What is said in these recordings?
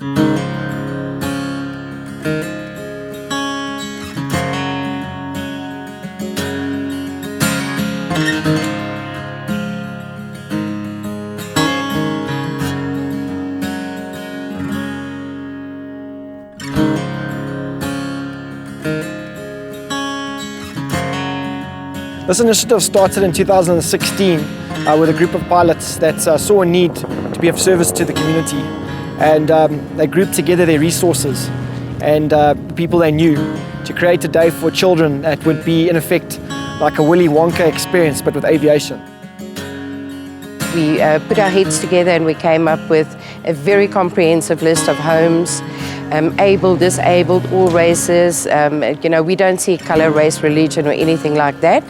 This initiative started in 2016 with a group of pilots that saw a need to be of service to the community, and they grouped together their resources and people they knew to create a day for children that would be, in effect, like a Willy Wonka experience but with aviation. We put our heads together and we came up with a very comprehensive list of homes, able, disabled, all races. We don't see color, race, religion or anything like that.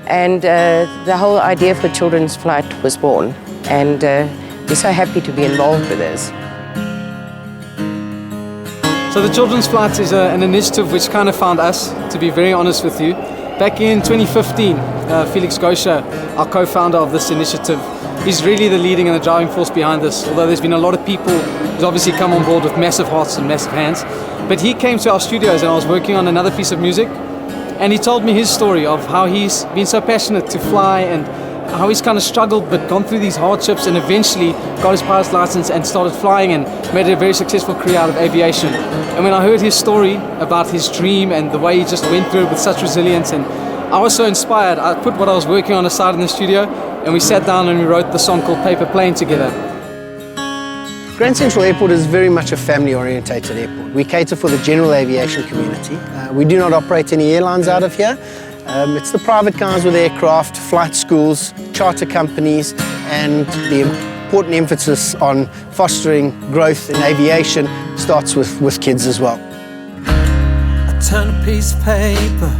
And the whole idea for Children's Flight was born. And we're so happy to be involved with this. So the Children's Flight is an initiative which kind of found us, to be very honest with you. Back in 2015, Felix Gosha, our co-founder of this initiative, he's really the leading and the driving force behind this, although there's been a lot of people who's obviously come on board with massive hearts and massive hands. But he came to our studios and I was working on another piece of music, and he told me his story of how he's been so passionate to fly and how he's kind of struggled but gone through these hardships and eventually got his pilot's license and started flying and made a very successful career out of aviation. And when I heard his story about his dream and the way he just went through it with such resilience, and I was so inspired, I put what I was working on aside in the studio and we sat down and we wrote the song called Paper Plane together. Grand Central Airport is very much a family-orientated airport. We cater for the general aviation community. We do not operate any airlines out of here. It's the private guys with aircraft, flight schools, charter companies, and the important emphasis on fostering growth in aviation starts with kids as well. I turn a piece of paper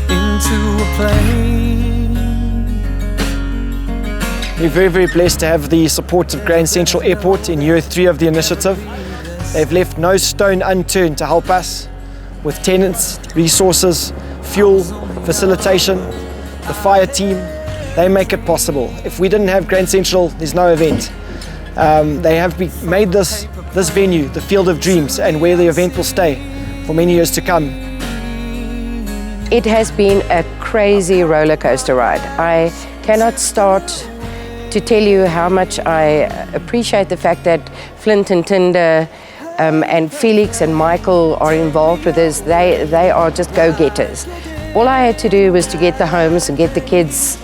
into a plane. We're very, very blessed to have the support of Grand Central Airport in year 3 of the initiative. They've left no stone unturned to help us with tenants, resources, fuel, facilitation, the fire team. They make it possible. If we didn't have Grand Central, there's no event. They have made this venue the Field of Dreams and where the event will stay for many years to come. It has been a crazy roller coaster ride. I cannot start to tell you how much I appreciate the fact that Flint and Tinder and Felix and Michael are involved with this. They are just go-getters. All I had to do was to get the homes and get the kids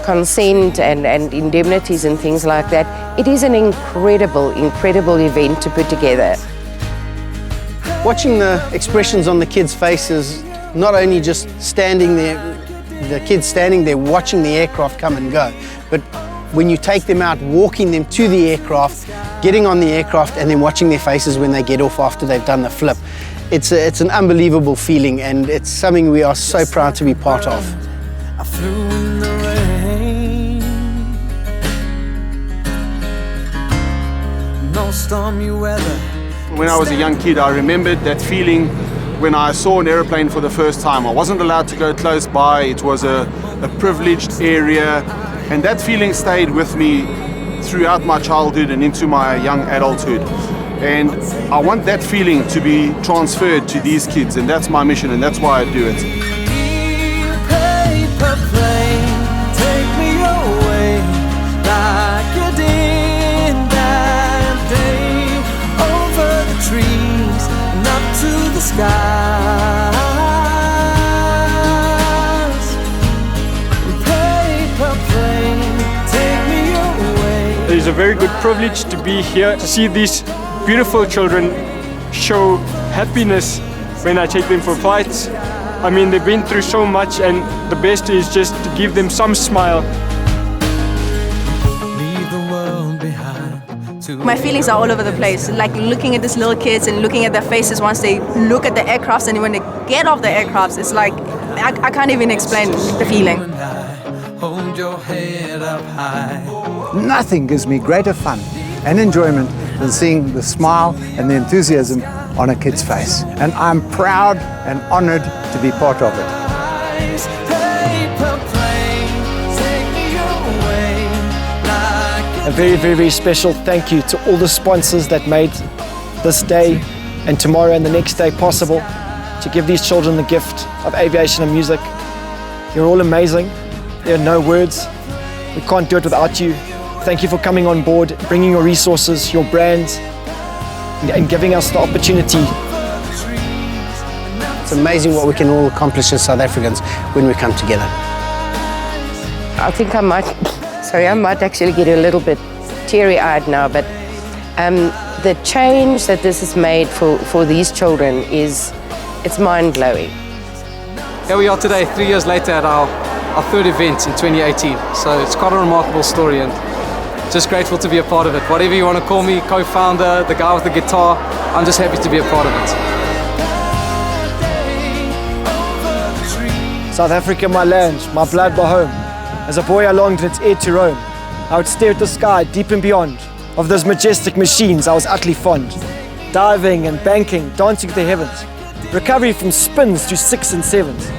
consent and indemnities and things like that. It is an incredible, incredible event to put together. Watching the expressions on the kids' faces, not only just standing there, the kids standing there watching the aircraft come and go, but when you take them out, walking them to the aircraft, getting on the aircraft and then watching their faces when they get off after they've done the flip. It's an unbelievable feeling and it's something we are so proud to be part of. I flew in the rain. No stormy weather. When I was a young kid, I remembered that feeling when I saw an aeroplane for the first time. I wasn't allowed to go close by. It was a privileged area. And that feeling stayed with me throughout my childhood and into my young adulthood. And I want that feeling to be transferred to these kids, and that's my mission, and that's why I do it. Paper plane, take me away like you did that day, over the trees and up to the skies. Paper plane, take me away. It is a very good privilege to be here to see these beautiful children show happiness when I take them for flights. I mean, they've been through so much and the best is just to give them some smile. Leave the world behind. My feelings are all over the place, like looking at these little kids and looking at their faces once they look at the aircrafts, and when they get off the aircrafts, it's like, I can't even explain the feeling. Hold your head up high. Nothing gives me greater fun and enjoyment than seeing the smile and the enthusiasm on a kid's face. And I'm proud and honored to be part of it. A very, very, very special thank you to all the sponsors that made this day and tomorrow and the next day possible to give these children the gift of aviation and music. You're all amazing. There are no words. We can't do it without you. Thank you for coming on board, bringing your resources, your brands, and giving us the opportunity. It's amazing what we can all accomplish as South Africans when we come together. I think I might actually get a little bit teary-eyed now, but the change that this has made for these children it's mind-blowing. Here we are today, 3 years later at our third event in 2018. So it's quite a remarkable story and just grateful to be a part of it. Whatever you want to call me, co-founder, the guy with the guitar, I'm just happy to be a part of it. South Africa, my land, my blood, my home. As a boy I longed its air to roam. I would stare at the sky deep and beyond. Of those majestic machines I was utterly fond. Diving and banking, dancing to the heavens. Recovery from spins through 6 and 7s.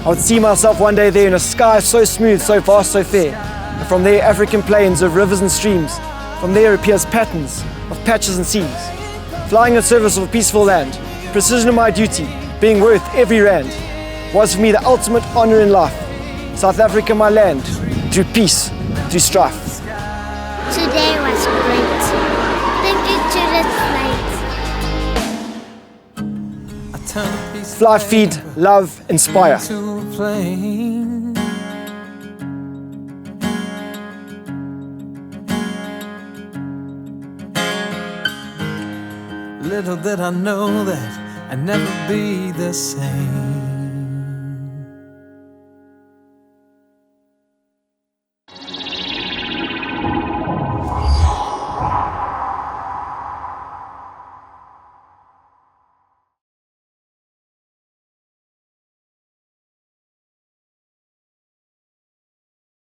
I would see myself one day there in a sky so smooth, so vast, so fair. And from there African plains of rivers and streams. From there appears patterns of patches and seams. Flying in service of a peaceful land. Precision of my duty, being worth every rand. Was for me the ultimate honor in life. South Africa, my land, through peace, through strife. Today was great. Thank you to the flight. Fly, feed, love, inspire. Little did I know that I'd never be the same.